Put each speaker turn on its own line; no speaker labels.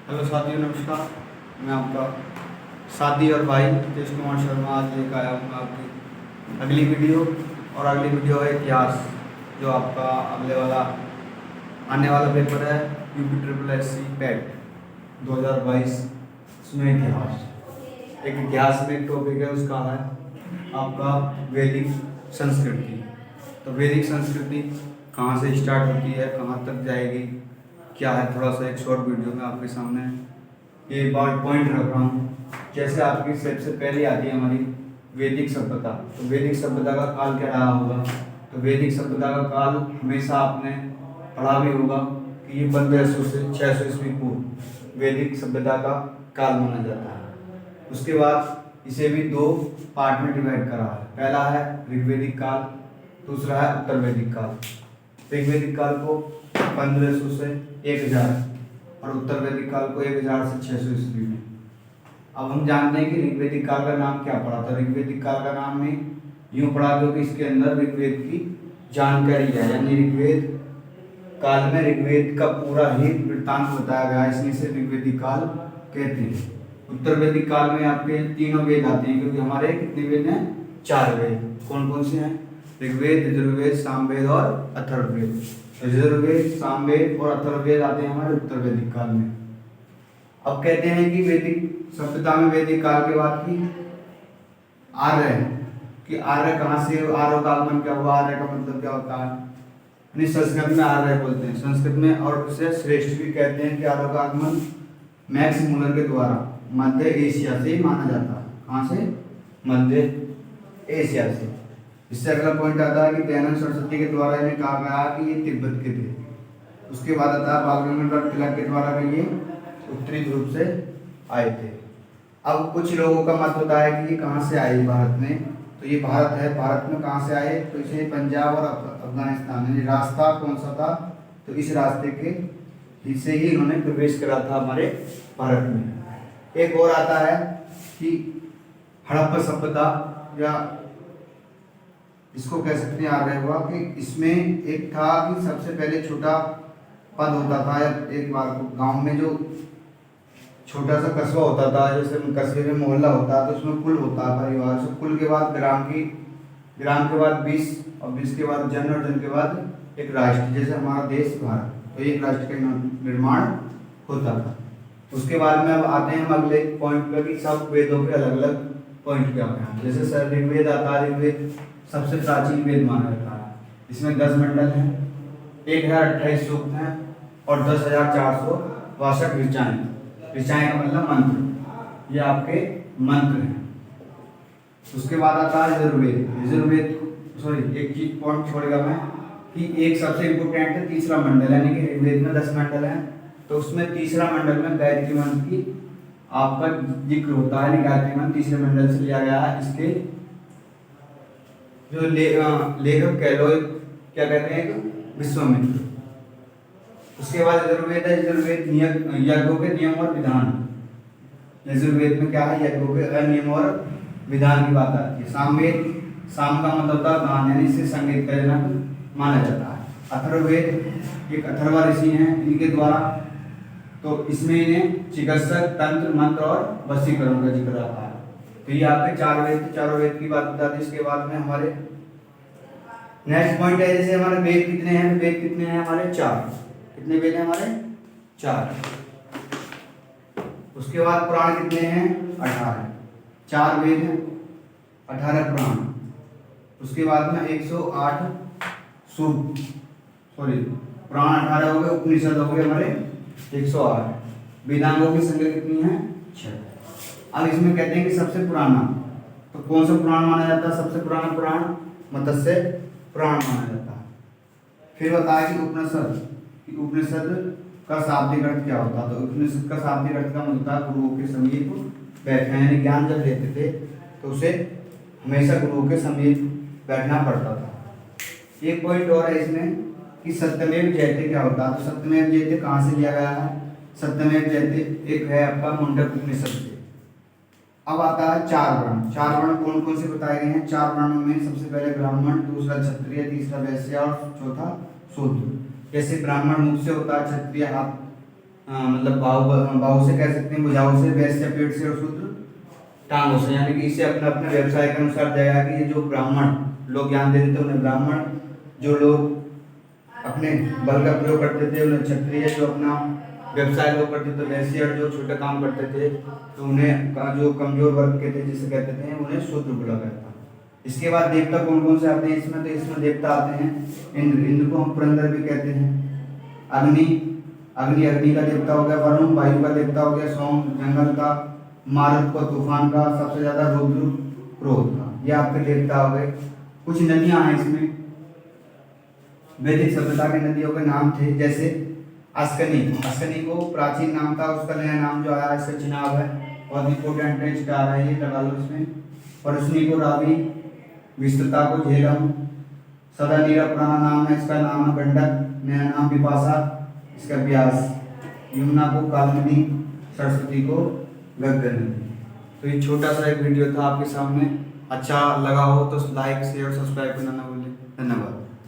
Hello साथियों, नमस्कार। मैं आपका साथी और भाई तेज कुमार शर्मा आज लेकर आया हूँ आपकी अगली वीडियो। और अगली वीडियो है इतिहास, जो आपका आने वाला पेपर है UP triple S C PET 2022। उसमें इतिहास में एक टॉपिक है, उसका है आपका वैदिक संस्कृति। तो वैदिक संस्कृति कहाँ से स्टार्ट होती है, कहाँ तक जाएगी, क्या है, थोड़ा सा एक शॉर्ट वीडियो में आपके सामने ये बात पॉइंट रख रहा हूँ। जैसे आपकी सबसे पहले आती है हमारी वैदिक सभ्यता। तो वैदिक सभ्यता का काल क्या रहा होगा? तो वैदिक सभ्यता का काल हमेशा आपने पढ़ा भी होगा कि ये 1500 से 600 ईस्वी पूर्व वैदिक सभ्यता का काल माना जाता है। उसके बाद इसे भी दो पार्ट में डिवाइड करा है। पहला है ऋग्वेदिक काल, दूसरा है उत्तर वैदिक काल। ऋग्वेदिक काल को 1500 से 1000 और उत्तर वैदिक काल को 1000 से 600 ईस्वी में। अब हम जानते हैं कि ऋग्वेदिक काल का नाम क्या पड़ा था। ऋग्वेदिक काल का नाम में यूं पड़ा क्योंकि इसके अंदर ऋग्वेद की जानकारी है, यानी ऋग्वेद काल में ऋग्वेद का पूरा ही वृत्तांत बताया गया, इसलिए इसे ऋग्वेदिक काल कहते हैं। उत्तर वैदिक काल में आपके तीनों वेद आते हैं, क्योंकि हमारे कितने वेद हैं? 4 वेद। कौन कौन से हैं? ऋग्वेद, यजुर्वेद, सामवेद और अथर्ववेद। यजुर्वेद, सामवेद और अथर्ववेद आते हैं हमारे उत्तर वैदिक काल में। अब कहते हैं कि वैदिक सभ्यता में वैदिक काल के बाद की आर्य कि आर्य कहाँ से, आर्य का आगमन क्या हुआ, आर्य का मतलब क्या होता है? संस्कृत में आर्य बोलते हैं, संस्कृत में, और उसे श्रेष्ठ भी कहते हैं कि आर्य का आगमन मैक्स मुलर के द्वारा मध्य एशिया से ही माना जाता है। कहाँ से? मध्य एशिया से। इससे अगला पॉइंट आता है कि दयानंद सरस्वती के द्वारा इन्हें कहा गया कि ये तिब्बत के थे। उसके बाद आता है बाल गंगाधर तिलक के द्वारा कि ये उत्तरी ध्रुव से आए थे। अब कुछ लोगों का मत होता है कि ये कहाँ से आए भारत में। तो ये भारत है, भारत में कहाँ से आए? तो इसे पंजाब और अफगानिस्तान, यानी रास्ता कौन सा था? तो इस रास्ते के हिस्से ही इन्होंने प्रवेश करा था हमारे भारत में। एक और आता है कि हड़प्पा सभ्यता, या इसको कह सकते हैं आर्य हुआ, कि इसमें एक था कि सबसे पहले छोटा पद होता था। एक बार गांव में जो छोटा सा कस्बा होता था, जैसे कस्बे में मोहल्ला होता है, तो उसमें कुल होता है, परिवार। सब कुल के बाद ग्राम के बाद 20, और 20 के बाद जन, और जन के बाद एक राष्ट्र, जैसे हमारा देश भारत। तो एक राष्ट्र का निर्माण होता था। उसके बाद में अब आते हैं हम अगले पॉइंट पर कि सब वेदों के अलग अलग पॉइंट क्या हैं। जैसे सर ऋग्वेद आता है, ऋग्वेद सबसे प्राचीन वेद माना जाता है। इसमें 10 मंडल हैं, 1028 सूक्त हैं और 10,462 ऋचाएं। ऋचाएं का मतलब मंत्र, ये आपके मंत्र हैं। उसके बाद आता है यजुर्वेद। एक चीज पॉइंट छोड़ेगा मैं कि एक सबसे इम्पोर्टेंट है तीसरा मंडल, यानी कि ऋग्वेद में 10 मंडल हैं, तो उसमें तीसरा मंडल में गायत्री मंत्र की आपका जिक्र होता है। गायत्री मंत्र तीसरे मंडल से लिया गया है। इसके जो लेखक कह लो, क्या कहते हैं? विश्वामित्र। उसके बाद यजुर्वेद है। यजुर्वेद यज्ञों के नियम और विधान। यजुर्वेद में क्या है? यज्ञों के नियम और विधान की बात आती है। सामवेद, साम का मतलब होता है गान, यानी इसे संगीत का जनक माना जाता है। अथर्ववेद एक अथर्वा ऋषि हैं, इनके द्वारा, तो इसमें इन्हें चिकित्सक, तंत्र, मंत्र और वशीकरण का जिक्र आता है। तो ये आपके 4 वेद, चारों वेद की बात बताते हैं। इसके बाद में हमारे नेक्स्ट पॉइंट है, जैसे हमारे वेद कितने हैं? वेद कितने हैं हमारे? 4। कितने वेद हैं हमारे? 4। उसके बाद पुराण कितने हैं? 18। 4 वेद, 18 पुराण। उसके बाद में 108 सूक्त, पुराण 18 हो गए, उपनिषद हो गए हमारे 108। वेदांगों की संख्या कितनी है? 6। अब इसमें कहते हैं कि सबसे पुराना, तो कौन सा पुराण माना जाता है? सबसे पुराना पुराण मत्स्य पुराण माना जाता है। फिर बताया कि उपनिषद का शाब्दिक अर्थ क्या होता है? तो उपनिषद का शाब्दिक अर्थ का मतलब गुरुओं के समीप बैठना, यानी ज्ञान जब लेते थे तो उसे हमेशा गुरुओं के समीप बैठना पड़ता था। एक पॉइंट और है इसमें कि सत्यमेव जयते क्या होता है? तो सत्यमेव जयते कहाँ से लिया गया है? सत्यमेव जयते एक है आपका मुंडक उपनिषद से। अब आता है 4 वर्ण। 4 वर्ण कौन कौन से बताए गए हैं? 4 वर्णों में सबसे पहले ब्राह्मण, दूसरा क्षत्रिय, तीसरा वैश्य और चौथा शूद्र। जैसे ब्राह्मण मुख से होता है, क्षत्रिय हाथ मतलब भाव से कह सकते हैं, भुजाओं से, वैश्य पेट से और शूद्र टांगों से, यानी कि इसे अपने अपने व्यवसाय के अनुसार जाएगा कि ये जो ब्राह्मण लोग ज्ञान देते थे उन्हें ब्राह्मण, जो लोग अपने बल का प्रयोग करते थे उन्हें क्षत्रिय, जो अपना व्यवसाय लोग करते थे वैश्य, और जो छोटे काम करते थे तो उन्हें जो कमजोर वर्ग के थे जिसे कहते थे उन्हें शूद्र बोला गया था। इसके बाद देवता कौन कौन से आते हैं इसमें, तो इसमें देवता आते हैं इंद्र, इंद्र को हम पुरंदर भी कहते हैं, अग्नि, अग्नि का देवता हो गया, वरुण वायु का देवता हो गया, सोम जंगल का, मारुत को तूफान का, सबसे ज्यादा रुद्र क्रोध का, ये आपके देवता हो गए। कुछ नदियां हैं इसमें, वैदिक सभ्यता की नदियों के नाम थे, जैसे अस्कनी, अस्कनी को प्राचीन नाम था, उसका नया नाम जो आया इसका चिनाब है, बहुत इंपॉर्टेंट है, इसका आ रहा है, ये लगा लो इसमें। परसनी को रावी, विस्तृता को झेलम, सदा नीरा पुराना नाम है, इसका नाम है गंडक, नया नाम विपाशा, इसका व्यास, यमुना को कालमनी, सरस्वती को गग्गर नदी। तो ये छोटा सा एक वीडियो था आपके सामने, अच्छा लगा हो तो लाइक शेयर सब्सक्राइब करना ना भूलें। धन्यवाद।